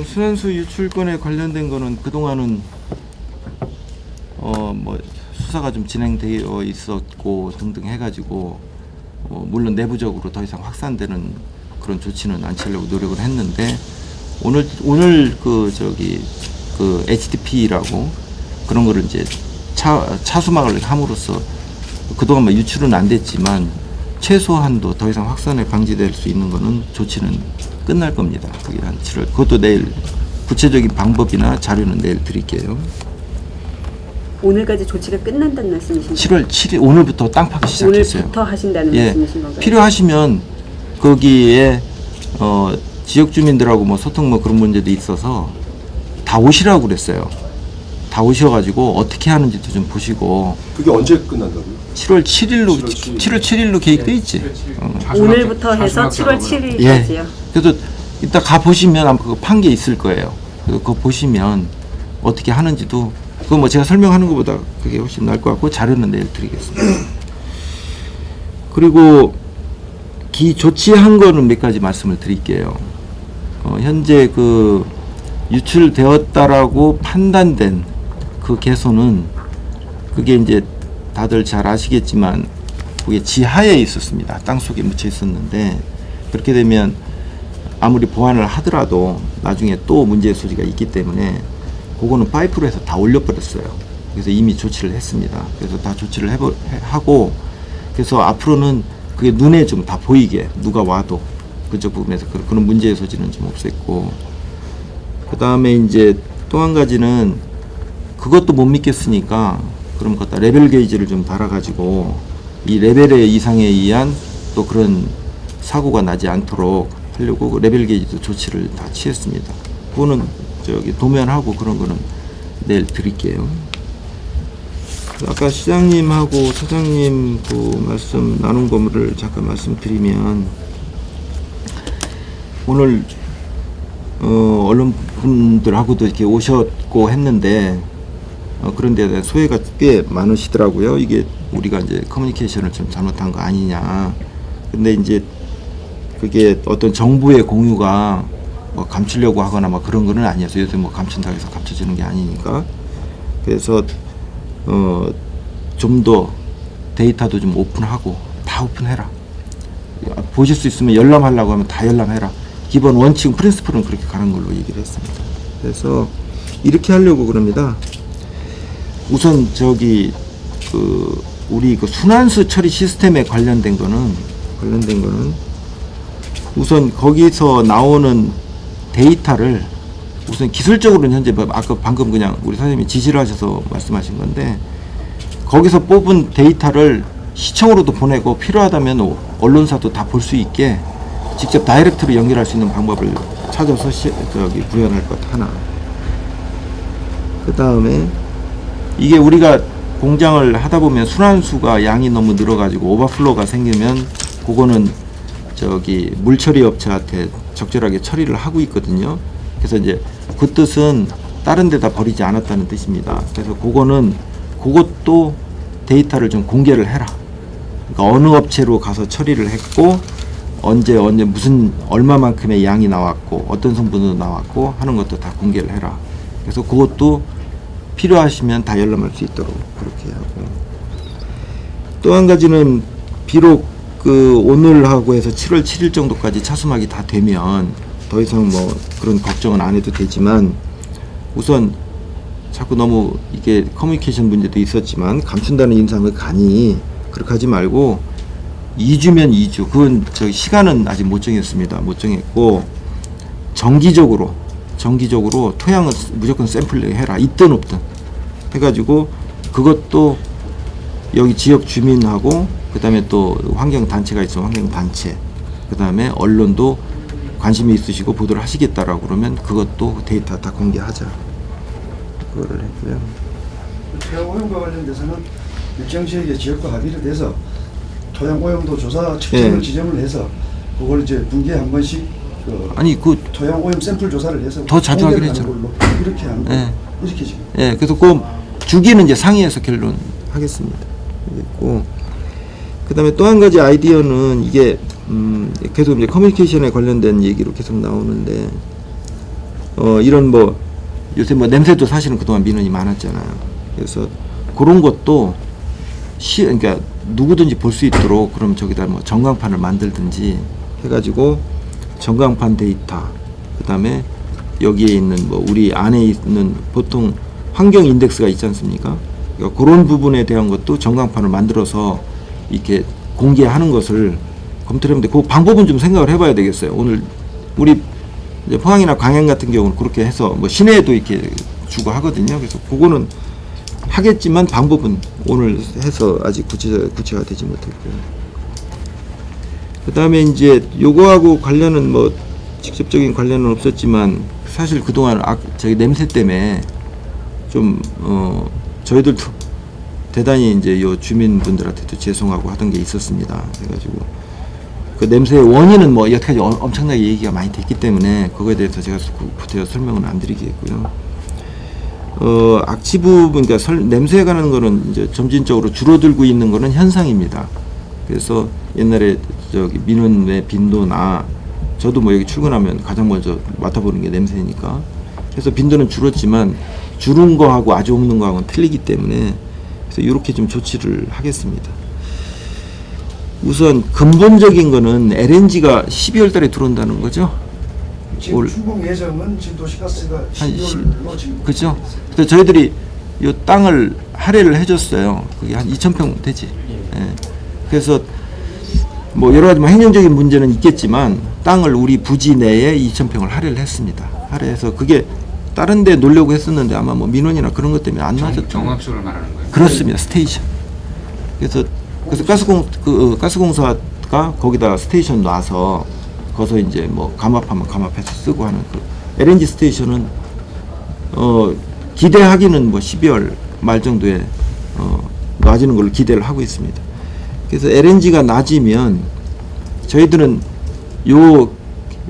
순환수 유출권에 관련된 거는 그동안은 뭐 수사가 좀 진행되어 있었고 등등 해가지고 물론 내부적으로 더 이상 확산되는 그런 조치는 안 취하려고 노력을 했는데 오늘 그 HDP라고 그런 거를 이제 차수막을 함으로써 그동안 뭐 유출은 안 됐지만 최소한도 더 이상 확산에 방지될 수 있는 거는 조치는 끝날 겁니다. 그게 한 7월. 그것도 내일 구체적인 방법이나 자료는 내일 드릴게요. 오늘까지 조치가 끝난다는 말씀이신가요? 7월 7일 오늘부터 땅 파기 시작했어요. 오늘부터 하신다는 예, 말씀이신 건가요? 필요하시면 거기에 지역 주민들하고 뭐 소통 뭐 그런 문제도 있어서 다 오시라고 그랬어요. 다 오셔가지고 어떻게 하는지도 좀 보시고. 그게 언제 끝난다고요? 7월 7일로 계획돼 있지. 오늘부터 해서 7월 7일까지요. 예. 그래서 이따 가 보시면 아마 그거 판 게 있을 거예요. 그래서 그거 보시면 어떻게 하는지도 그거 뭐 제가 설명하는 것보다 그게 훨씬 나을 것 같고 자료는 내일 드리겠습니다. 그리고 조치한 거는 몇 가지 말씀을 드릴게요. 현재 그 유출되었다라고 판단된 그 개소는 그게 이제 다들 잘 아시겠지만 그게 지하에 있었습니다. 땅속에 묻혀 있었는데 그렇게 되면 아무리 보완을 하더라도 나중에 또 문제의 소지가 있기 때문에 그거는 파이프로 해서 다 올려버렸어요. 그래서 이미 조치를 했습니다. 그래서 다 조치를 하고 그래서 앞으로는 그게 눈에 좀 다 보이게 누가 와도 그쪽 부분에서 그런 문제의 소지는 좀 없앴고 그 다음에 이제 또 한 가지는 그것도 못 믿겠으니까 그럼 갖다 레벨 게이지를 좀 달아가지고 이 레벨의 이상에 의한 또 그런 사고가 나지 않도록 하려고 레벨 게이지도 조치를 다 취했습니다. 그거는 도면하고 그런 거는 내일 드릴게요. 아까 시장님하고 사장님 그 말씀 나눈 거를 잠깐 말씀드리면 오늘 언론분들하고도 이렇게 오셨고 했는데 그런 데에 대한 소외가 꽤 많으시더라고요. 이게 우리가 이제 커뮤니케이션을 좀 잘못한 거 아니냐. 근데 이제 그게 어떤 정부의 공유가 뭐 감추려고 하거나 막 그런 거는 아니어서 요새 뭐 감춘다고 해서 감춰지는 게 아니니까. 그래서 좀 더 데이터도 좀 오픈하고 다 오픈해라. 보실 수 있으면 열람하려고 하면 다 열람해라. 기본 원칙 프린시플은 그렇게 가는 걸로 얘기를 했습니다. 그래서 이렇게 하려고 그럽니다. 우선 우리 그 순환수 처리 시스템에 관련된 거는 우선 거기서 나오는 데이터를 우선 기술적으로는 현재 아까 방금 그냥 우리 선생님이 지시를 하셔서 말씀하신 건데 거기서 뽑은 데이터를 시청으로도 보내고 필요하다면 언론사도 다 볼 수 있게 직접 다이렉트로 연결할 수 있는 방법을 찾아서 구현할 것 하나. 그 다음에 이게 우리가 공장을 하다 보면 순환수가 양이 너무 늘어가지고 오버플로가 생기면 그거는 물 처리 업체한테 적절하게 처리를 하고 있거든요. 그래서 이제 그 뜻은 다른 데다 버리지 않았다는 뜻입니다. 그래서 그것도 데이터를 좀 공개를 해라. 그러니까 어느 업체로 가서 처리를 했고 언제 무슨 얼마만큼의 양이 나왔고 어떤 성분으로 나왔고 하는 것도 다 공개를 해라. 그래서 그것도 필요하시면 다 열람할 수 있도록 그렇게 하고 또 한 가지는 비록 오늘하고 해서 7월 7일 정도까지 차수막이 다 되면 더 이상 뭐 그런 걱정은 안 해도 되지만 우선 자꾸 너무 이게 커뮤니케이션 문제도 있었지만 감춘다는 인상을 가니 그렇게 하지 말고 2주면 2주 그건 시간은 아직 못 정했습니다. 못 정했고 정기적으로 토양을 무조건 샘플링 해라. 있든 없든 해가지고 그것도 여기 지역 주민하고 그 다음에 또 환경단체가 있으면 환경단체 그 다음에 언론도 관심이 있으시고 보도를 하시겠다라고 그러면 그것도 데이터 다 공개하자. 그거를 했고요. 토양 오염과 관련돼서는 일정 지역의 지역과 합의를 해서 토양 오염도 조사 측정을 지정을 해서 그걸 이제 분기에 한 번씩 토양 오염 샘플 조사를 해서 더 자주 하기로 했죠. 이렇게 하는 거 이렇게 지금. 그래서 주기는 이제 상의해서 결론하겠습니다. 그리고 그다음에 또 한 가지 아이디어는 이게 계속 이제 커뮤니케이션에 관련된 얘기로 계속 나오는데 이런 뭐 요새 뭐 냄새도 사실은 그동안 민원이 많았잖아요. 그래서 그런 것도 그러니까 누구든지 볼 수 있도록 그럼 저기다 뭐 전광판을 만들든지 해가지고 전광판 데이터, 그다음에 여기에 있는 뭐 우리 안에 있는 보통 환경 인덱스가 있지 않습니까? 그러니까 그런 부분에 대한 것도 전광판을 만들어서 이렇게 공개하는 것을 검토를 했는데 그 방법은 좀 생각을 해봐야 되겠어요. 오늘 우리 이제 포항이나 광양 같은 경우는 그렇게 해서 뭐 시내에도 이렇게 주고 하거든요. 그래서 그거는 하겠지만 방법은 오늘 해서 아직 구체가 되지 못했고요. 그 다음에 이제 요거하고 관련은 뭐 직접적인 관련은 없었지만 사실 그동안 저기 냄새 때문에 좀 저희들도 대단히 이제 요 주민분들한테도 죄송하고 하던 게 있었습니다. 그래가지고 그 냄새의 원인은 뭐 여태까지 엄청나게 얘기가 많이 됐기 때문에 그거에 대해서 제가 구체적으로 설명은 안 드리겠고요. 악취 부분, 그러니까 냄새에 관한 거는 이제 점진적으로 줄어들고 있는 거는 현상입니다. 그래서 옛날에 저기 민원의 빈도나 저도 뭐 여기 출근하면 가장 먼저 맡아보는 게 냄새니까. 그래서 빈도는 줄었지만 줄은 거하고 아주 없는 거하고는 틀리기 때문에 그래서 이렇게 좀 조치를 하겠습니다. 우선 근본적인 거는 LNG가 12월 달에 들어온다는 거죠. 지금 준공 예정은 지금 도시가스가 12월로 지금 그렇죠. 그래서 저희들이 이 땅을 할애를 해줬어요. 그게 한 2,000평 되지. 예. 그래서 뭐 여러 가지 뭐 행정적인 문제는 있겠지만 땅을 우리 부지 내에 2,000평을 할애를 했습니다. 할애해서 그게 다른 데 놓으려고 했었는데 아마 뭐 민원이나 그런 것 때문에 안 나왔죠. 정압수를 말하는 거예요? 그렇습니다. 스테이션. 그래서 가스공사가 거기다 스테이션 놔서 거기서 이제 뭐 감압하면 감압해서 쓰고 하는 그 LNG 스테이션은 기대하기는 뭐 12월 말 정도에 놔지는 걸로 기대를 하고 있습니다. 그래서 LNG가 낮으면 저희들은 요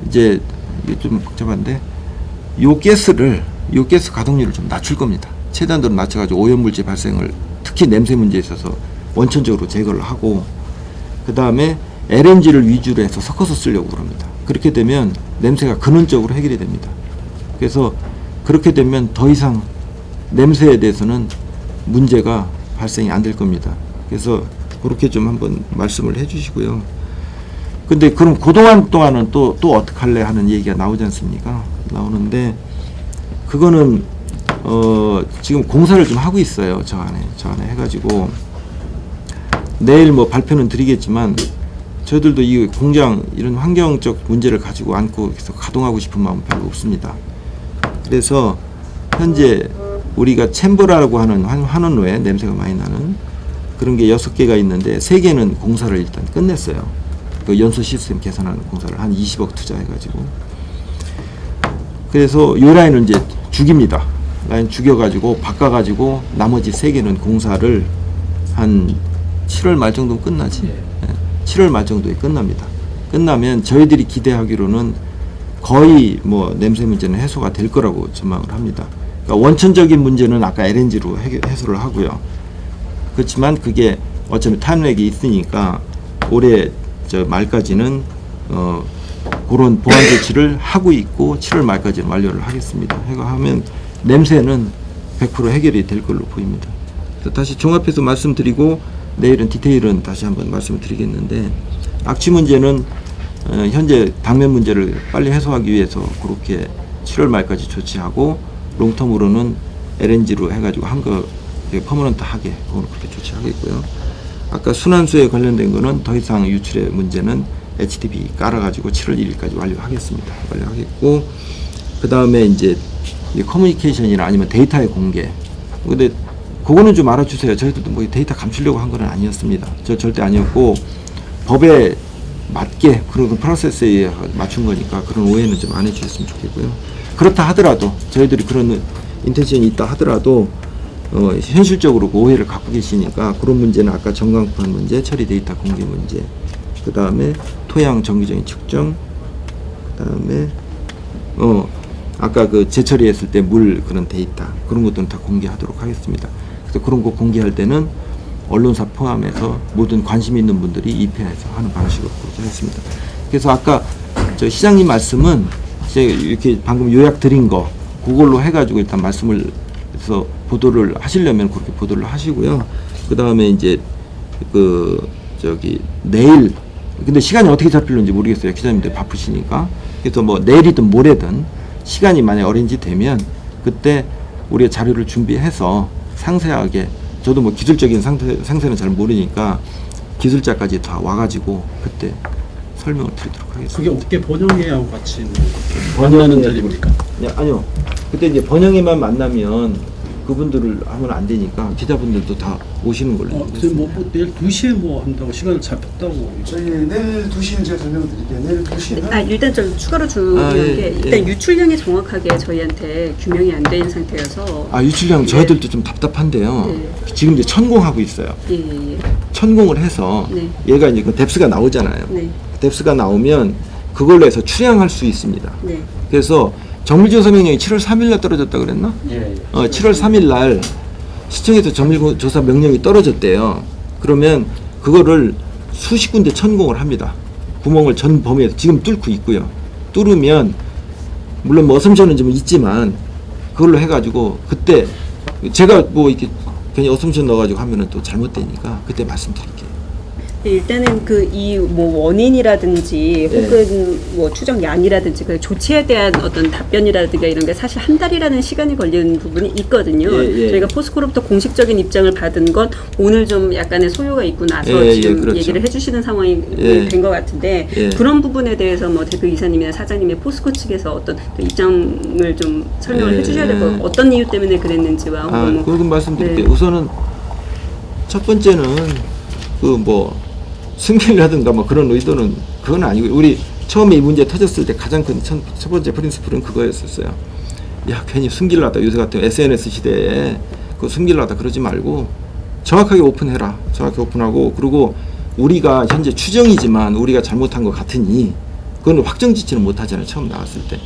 이제 이게 좀 복잡한데 요 가스 가동률을 좀 낮출 겁니다. 최단으로 낮춰가지고 오염물질 발생을 특히 냄새 문제에 있어서 원천적으로 제거를 하고 그 다음에 LNG를 위주로 해서 섞어서 쓰려고 그럽니다. 그렇게 되면 냄새가 근원적으로 해결이 됩니다. 그래서 그렇게 되면 더 이상 냄새에 대해서는 문제가 발생이 안 될 겁니다. 그래서 그렇게 좀 한번 말씀을 해 주시고요. 근데 그럼 그동안 동안은 또 어떡할래 하는 얘기가 나오지 않습니까? 나오는데 그거는 지금 공사를 좀 하고 있어요. 저 안에 해가지고 내일 뭐 발표는 드리겠지만 저희들도 이 공장 이런 환경적 문제를 가지고 안고 계속 가동하고 싶은 마음은 별로 없습니다. 그래서 현재 우리가 챔버라고 하는 환원로에 냄새가 많이 나는 그런 게 6개가 있는데 3개는 공사를 일단 끝냈어요. 그 연소 시스템 개선하는 공사를 한 20억 투자해가지고. 그래서 요 라인은 이제 죽입니다. 라인 죽여가지고 바꿔가지고 나머지 3개는 공사를 한 7월 말 정도면 끝나지. 네. 7월 말 정도에 끝납니다. 끝나면 저희들이 기대하기로는 거의 뭐 냄새 문제는 해소가 될 거라고 전망을 합니다. 그러니까 원천적인 문제는 아까 LNG로 해소를 하고요. 그렇지만 그게 어차피 타임렉이 있으니까 올해 저 말까지는 그런 보완 조치를 하고 있고 7월 말까지는 완료를 하겠습니다. 하면 냄새는 100% 해결이 될 걸로 보입니다. 그래서 다시 종합해서 말씀드리고 내일은 디테일은 다시 한번 말씀을 드리겠는데 악취 문제는 현재 당면 문제를 빨리 해소하기 위해서 그렇게 7월 말까지 조치하고 롱텀으로는 LNG로 해가지고 한 거 퍼머넌트하게 그거는 그렇게 조치하겠고요. 아까 순환수에 관련된 거는 더 이상 유출의 문제는 HDB 깔아가지고 7월 1일까지 완료하겠습니다. 완료하겠고 그 다음에 이제 커뮤니케이션이나 아니면 데이터의 공개. 근데 그거는 좀 알아주세요. 저희들도 뭐 데이터 감추려고 한 건 아니었습니다. 저 절대 아니었고 법에 맞게 그런 프로세스에 맞춘 거니까 그런 오해는 좀 안 해주셨으면 좋겠고요. 그렇다 하더라도 저희들이 그런 인텐션이 있다 하더라도 현실적으로 그 오해를 갖고 계시니까 그런 문제는 아까 전광판 문제, 처리 데이터 공개 문제, 그 다음에 토양 정기적인 측정, 그 다음에 아까 그 재처리했을 때 물 그런 데이터 그런 것들은 다 공개하도록 하겠습니다. 그래서 그런 거 공개할 때는 언론사 포함해서 모든 관심 있는 분들이 입회해서 하는 방식으로 그렇게 했습니다. 그래서 아까 저 시장님 말씀은 제가 이렇게 방금 요약 드린 거 그걸로 해가지고 일단 말씀을 해서 보도를 하시려면 그렇게 보도를 하시고요. 그 다음에 이제 내일 근데 시간이 어떻게 잡힐는지 모르겠어요. 기자님들 바쁘시니까. 그래서 뭐 내일이든 모레든 시간이 만약 어린지 되면 그때 우리가 자료를 준비해서 상세하게 저도 뭐 기술적인 상세는 잘 모르니까 기술자까지 다 와가지고 그때 설명을 드리도록 하겠습니다. 그게 어떻게 번영회하고 같이 만나는 자리입니까? 아니요. 그때 이제 번영회만 만나면 그분들을 하면 안 되니까 기자분들도 다 오시는 걸로. 그래서 뭐 내일 2시에 뭐 한다고 시간을 잡혔다고. 저희 내일 2시는 제가 설명을 드릴게요. 내일 2시는 일단 좀 추가로 중요한 예, 게 일단 예. 유출량이 정확하게 저희한테 규명이 안 된 상태여서 유출량 저희들도 좀 답답한데요. 네. 지금 이제 천공하고 있어요. 예. 천공을 해서 네. 얘가 이제 그 뎁스가 나오잖아요. 네. 뎁스가 나오면 그걸로 해서 출량할 수 있습니다. 네. 그래서 정밀조사 명령이 7월 3일 날 떨어졌다 그랬나? 예. 7월 3일 날 시청에서 정밀조사 명령이 떨어졌대요. 그러면 그거를 수십 군데 천공을 합니다. 구멍을 전 범위에서 지금 뚫고 있고요. 뚫으면 물론 뭐 어썸션은 좀 있지만 그걸로 해가지고 그때 제가 뭐 이렇게 괜히 어썸션 넣어가지고 하면은 또 잘못되니까 그때 말씀드릴게요. 일단은 이 뭐 원인이라든지 네. 혹은 뭐 추정량이라든지 그 조치에 대한 어떤 답변이라든가 이런 게 사실 한 달이라는 시간이 걸리는 부분이 있거든요. 예. 저희가 포스코로부터 공식적인 입장을 받은 건 오늘 좀 약간의 소요가 있고 나서 지금 그렇죠. 얘기를 해주시는 상황이 예. 된 것 같은데 예. 그런 부분에 대해서 뭐 대표이사님이나 사장님의 포스코 측에서 어떤 그 입장을 좀 설명을 예. 해주셔야 될 것 같고 어떤 이유 때문에 그랬는지와 혹은 뭐 그건 말씀드릴게요. 네. 우선은 첫 번째는 승계라든가 뭐 그런 의도는 그건 아니고 우리 처음에 이 문제 터졌을 때 가장 큰 첫 번째 프린시플은 그거였었어요. 야 괜히 숨기려다 요새 같은 SNS 시대에 그 숨기려다 그러지 말고 정확하게 오픈해라. 정확하게 오픈하고 그리고 우리가 현재 추정이지만 우리가 잘못한 것 같으니 그건 확정짓지는 못하잖아요. 처음 나왔을 때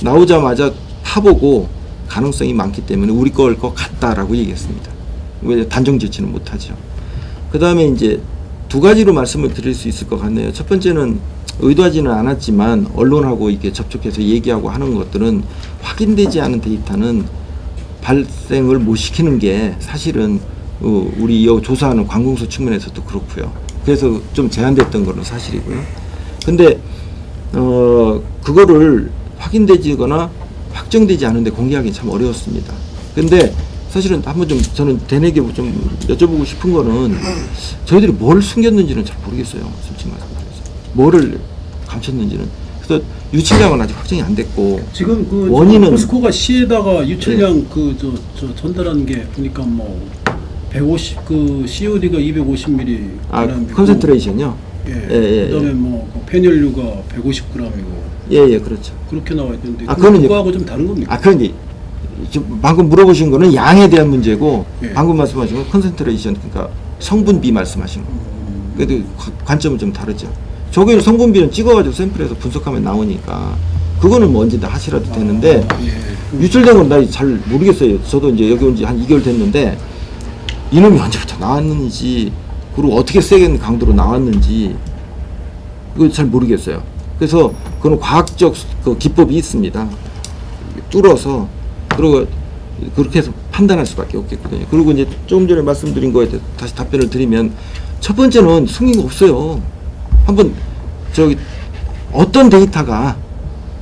나오자마자 파보고 가능성이 많기 때문에 우리 걸 것 같다라고 얘기했습니다. 왜 단정짓지는 못하죠. 그 다음에 이제 두 가지로 말씀을 드릴 수 있을 것 같네요. 첫 번째는 의도하지는 않았지만 언론하고 이렇게 접촉해서 얘기하고 하는 것들은 확인되지 않은 데이터는 발생을 못 시키는 게 사실은 우리 조사하는 관공서 측면에서도 그렇고요. 그래서 좀 제한됐던 거는 사실이고요. 근데 그거를 확인되지거나 확정되지 않은데 공개하기 참 어려웠습니다. 근데 사실은 한번 좀 저는 대내게 좀 여쭤보고 싶은 거는 저희들이 뭘 숨겼는지는 잘 모르겠어요. 솔직히 말씀드려서 뭐를 감췄는지는. 그래서 유출량은 아직 확정이 안 됐고 지금 그 원인은 포스코가 시에다가 유출량 저 전달한 게 보니까 뭐 150 COD가 250mg 컨센트레이션요. 예. 그다음에 뭐 페놀류가 150g이고 예, 그렇죠. 그렇게 나와 있는데 그거는 그거하고 좀 다른 겁니까? 그건 이제 방금 물어보신 거는 양에 대한 문제고 예. 방금 말씀하신 건 컨센트레이션 그러니까 성분비 말씀하신 거. 그래도 관점은 좀 다르죠. 저기는 성분비는 찍어가지고 샘플에서 분석하면 나오니까 그거는 뭐 언제 다 하시라도 되는데 예. 유출된 건 나 잘 모르겠어요. 저도 이제 여기 온 지 한 2개월 됐는데 이놈이 언제부터 나왔는지 그리고 어떻게 세게 강도로 나왔는지 이거 잘 모르겠어요. 그래서 그건 과학적 그 기법이 있습니다. 뚫어서 그리고 그렇게 해서 판단할 수밖에 없겠거든요. 그리고 이제 조금 전에 말씀드린 거에 대해서 다시 답변을 드리면 첫 번째는 숨긴 거 없어요. 한번 어떤 데이터가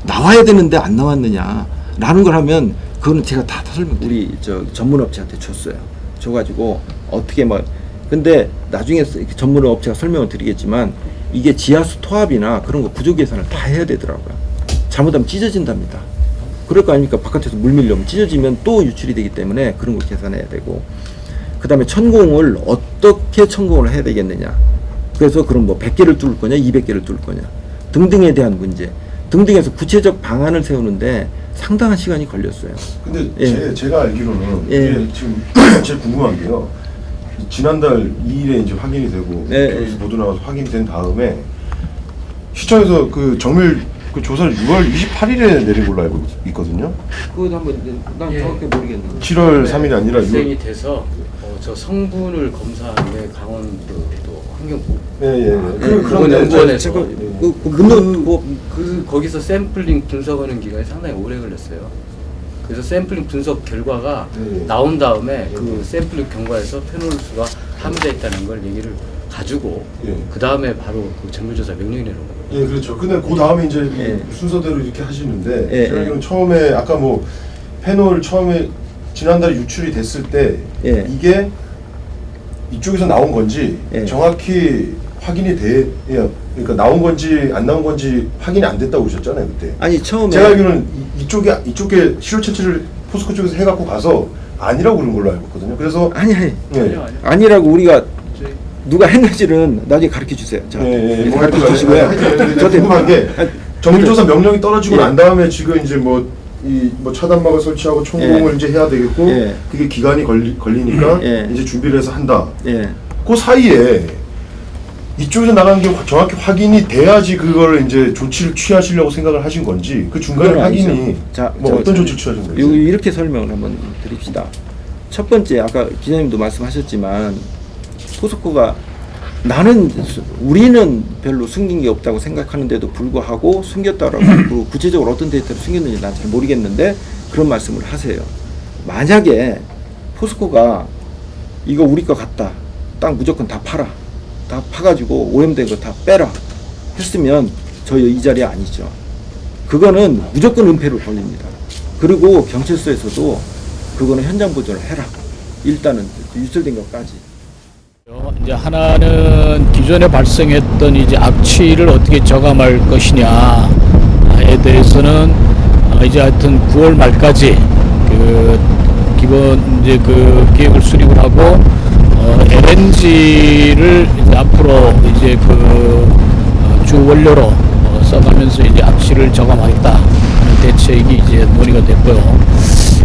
나와야 되는데 안 나왔느냐라는 걸 하면 그거는 제가 다 우리 전문업체한테 줬어요. 줘가지고 어떻게 근데 나중에 이렇게 전문업체가 설명을 드리겠지만 이게 지하수 토합이나 그런 거 구조 계산을 다 해야 되더라고요. 잘못하면 찢어진답니다. 그럴 거 아닙니까? 바깥에서 물 밀려면 찢어지면 또 유출이 되기 때문에 그런 걸 계산해야 되고 그 다음에 천공을 어떻게 천공을 해야 되겠느냐. 그래서 그럼 뭐 100개를 뚫을 거냐 200개를 뚫을 거냐 등등에 대한 문제 등등해서 구체적 방안을 세우는데 상당한 시간이 걸렸어요. 근데 예. 제가 알기로는 예. 이게 지금 제일 궁금한 게요. 지난달 2일에 이제 확인이 되고 예. 여기서 보도 나와서 확인이 된 다음에 시청에서 그 정밀 그 조사를 6월 28일에 내린 걸로 알고 있거든요. 그거 한번 난 예. 정확히 모르겠는데 7월 3일이 아니라 6월 진행이 돼서 저 성분을 검사하는데 강원도 환경부 예예. 그런 연구원에서 지금 거기서 샘플링 분석하는 기간이 상당히 오래 걸렸어요. 그래서 샘플링 분석 결과가 나온 다음에 그 샘플링 경과에서 페놀수가 함유되어 있다는 걸 얘기를 가지고 그 다음에 바로 그 전물조사 명령이 내려온 거예요. 예, 그렇죠. 근데 그 다음에 이제 예. 순서대로 이렇게 하시는데 예, 제가 예. 알기로는 처음에 아까 뭐 페놀 처음에 지난달에 유출이 됐을 때 예. 이게 이쪽에서 나온 건지 예. 정확히 확인이 그러니까 나온 건지 안 나온 건지 확인이 안 됐다고 그러셨잖아요 그때. 아니 처음에 제가 알기로는 이쪽에 시료 채취를 포스코 쪽에서 해갖고 가서 아니라고 그런 걸로 알고 있거든요. 그래서 아니 예. 아니라고 우리가 누가 했는지는 나중에 가르쳐 주세요. 자, 뭐 가르쳐 주시고요. 저도 궁금한 게 정밀조사 명령이 떨어지고 예. 난 다음에 지금 이제 뭐 차단막을 설치하고 총공을 예. 이제 해야 되겠고 예. 그게 기간이 걸리니까 예. 이제 준비를 해서 한다. 예. 그 사이에 이쪽에서 나가는 게 정확히 확인이 돼야지 그걸 이제 조치를 취하시려고 생각을 하신 건지 그 중간에 그건 확인이 아니죠. 자, 뭐 어떤 조치를 취하신 건지. 이렇게 설명을 한번 드립시다. 첫 번째 아까 기자님도 말씀하셨지만 포스코가 우리는 별로 숨긴 게 없다고 생각하는데도 불구하고 숨겼다라고 그리고 구체적으로 어떤 데이터를 숨겼는지 난 잘 모르겠는데 그런 말씀을 하세요. 만약에 포스코가 이거 우리 거 같다. 땅 무조건 다 팔아. 다 파가지고 오염된 거 다 빼라 했으면 저희 이 자리 아니죠. 그거는 무조건 은폐로 걸립니다. 그리고 경찰서에서도 그거는 현장 보존을 해라. 일단은 유출된 것까지. 이제 하나는 기존에 발생했던 이제 악취를 어떻게 저감할 것이냐에 대해서는 이제 하여튼 9월 말까지 그 기본 이제 그 계획을 수립을 하고 LNG를 이제 앞으로 이제 주 원료로 써가면서 이제 악취를 저감하겠다 하는 대책이 이제 논의가 됐고요.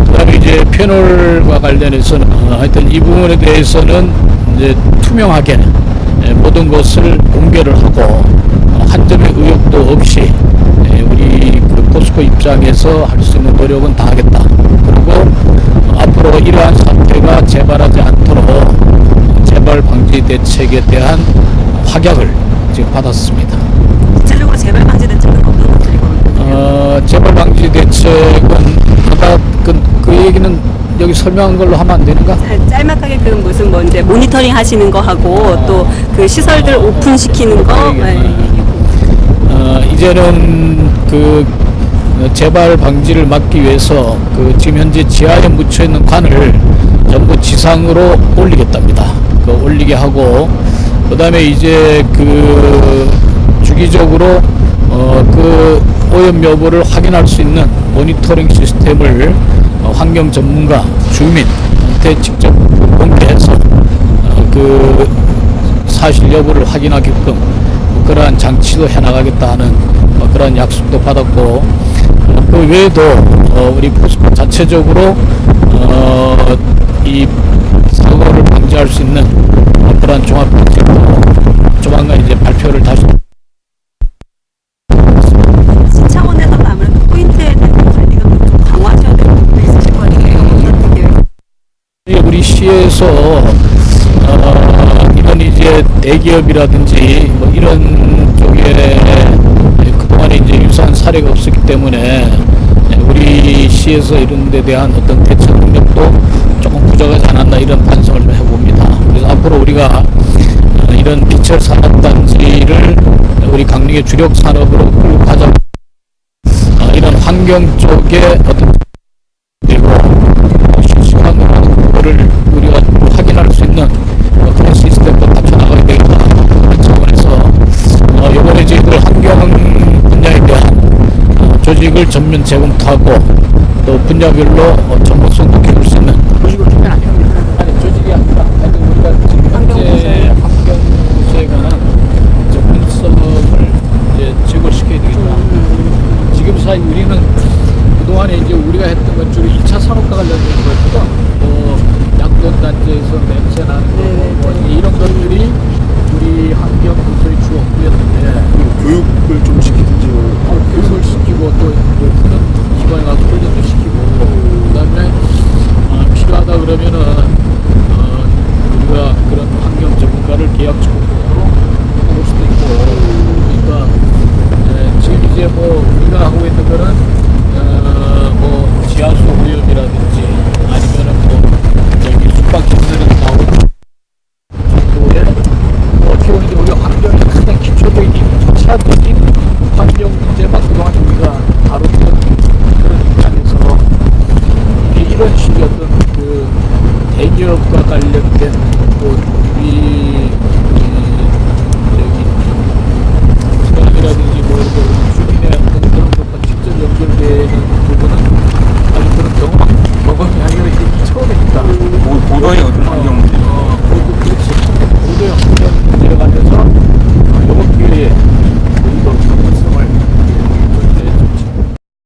그다음에 이제 페놀과 관련해서는 하여튼 이 부분에 대해서는 이제 투명하게 모든 것을 공개를 하고 한 점의 의혹도 없이 우리 그 포스코 입장에서 할 수 있는 노력은 다 하겠다. 그리고 앞으로 이러한 사태가 재발하지 않도록 재발 방지 대책에 대한 확약을 지금 받았습니다. 구체적으로 재발 방지 대책은 어떤 것들이 거예요? 재발 방지 대책은 아까 그 얘기는 여기 설명한 걸로 하면 안 되는가? 짤막하게 그 무슨 뭐 이제 모니터링 하시는 거 하고 또 그 시설들 오픈시키는 거. 이제는 그 재발 방지를 막기 위해서 그 지금 현재 지하에 묻혀 있는 관을 전부 지상으로 올리겠답니다. 그 올리게 하고 그다음에 이제 그 주기적으로 그 오염 여부를 확인할 수 있는 모니터링 시스템을 환경 전문가 주민한테 직접 공개해서 그 사실 여부를 확인하게끔 그러한 장치도 해나가겠다 하는 그런 약속도 받았고 그 외에도 우리 포스코 자체적으로 이 사고를 방지할 수 있는 그러한 종합 대책도 조만간 이제 발표를 다시 시차원에서도 아무래도 포인트에 대한 관리가 좀 강화하셔야 되는 부분이 있으실 거 아니에요? 우리 시에서 이런 이제 대기업이라든지 뭐 이런 쪽에 그동안에 이제 유사한 사례가 없었기 때문에 우리 시에서 이런 데 대한 어떤 대책 능력도 조금 부족하지 않았나 이런 반성을 좀 해봅니다. 그래서 앞으로 우리가 이런 비철 산업단지를 우리 강릉의 주력 산업으로 끌고 가자 이런 환경 쪽에 어떤 그리고 실시간으로 그거를 우리가 확인할 수 있는 그런 시스템도 갖춰나가야 되겠다 그런 차원에서 이번에 저희들 환경 분야에 대한 조직을 전면 재검토하고 또 분야별로 전문성도 키울 수 있는 조직을 주면 안 됩니다. 아니 조직이 아니라 우리가 지금 현재 환경부서에 관한 전문성을 이제 제고시켜야 되겠다. 지금 사이 우리는 그동안에 이제 우리가 했던 건 주로 2차 산업과 관련된 거였거든. 뭐 약돈단지에서 냄새 나는 거, 뭐 이런 것들이 우리 환경부서의 주 업무였는데 교육을 좀 시키든지 교육을 시키고 또 그런 기관에 가서 훈련도 시키고 그다음에 계약적